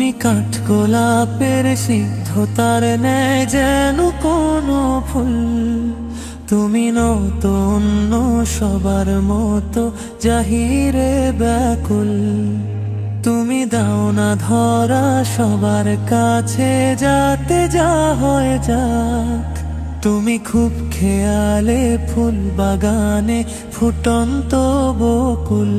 তুমি কাঠগোলাপের সিদ্ধতার ন্যায় যেন কোনো ফুল। তুমি নতুন সবার মতো জাহিরে ব্যাকুল। তুমি দাও না ধরা সবার কাছে যাতে যা হয় যাক। তুমি খুব খেয়ালে ফুল বাগানে ফুটন্ত বকুল।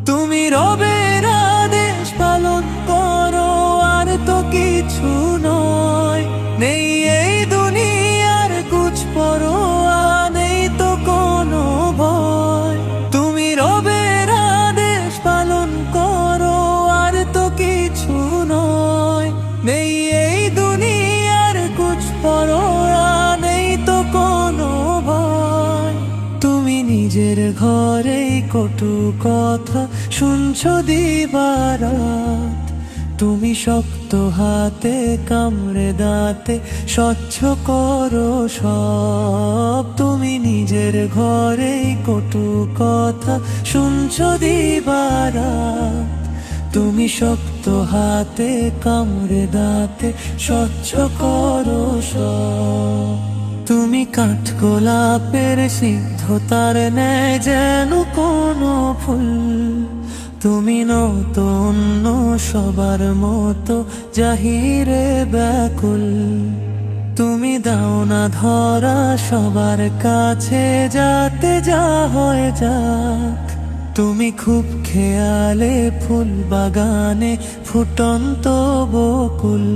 তুমি রবের আদেশ পালন করো আর তো কিছু নয়। নেই এই দুনিয়ার কুছ পরোয়া, নেই তো কোনো ভয়। তুমি রবের আদেশ পালন করো আর তো কিছু নয়। নেই এই দুনিয়ার কুছ পরোয়া, নেই তো কোনো ভয়। তুমি নিজের ঘরেই কটু কথা শুনছো দিবারাত। তুমি শক্ত হাতে কামড়ে দাঁতে স্বচ্ছ করো সব। তুমি নিজের ঘরেই কটু কথা শুনছো দিবারাত। তুমি শক্ত হাতে কামড়ে দাঁতে স্বচ্ছ করো সব। তুমি কাঠগোলাপের সিদ্ধতার ন্যায় যেন কোনো ফুল। তুমি নতুন সবার মতো জাহিরে ব্যাকুল। তুমি দাও না ধরা সবার কাছে যাতে যা হয় যাক। তুমি খুব খেয়ালে ফুল বাগানে ফুটন্ত বকুল।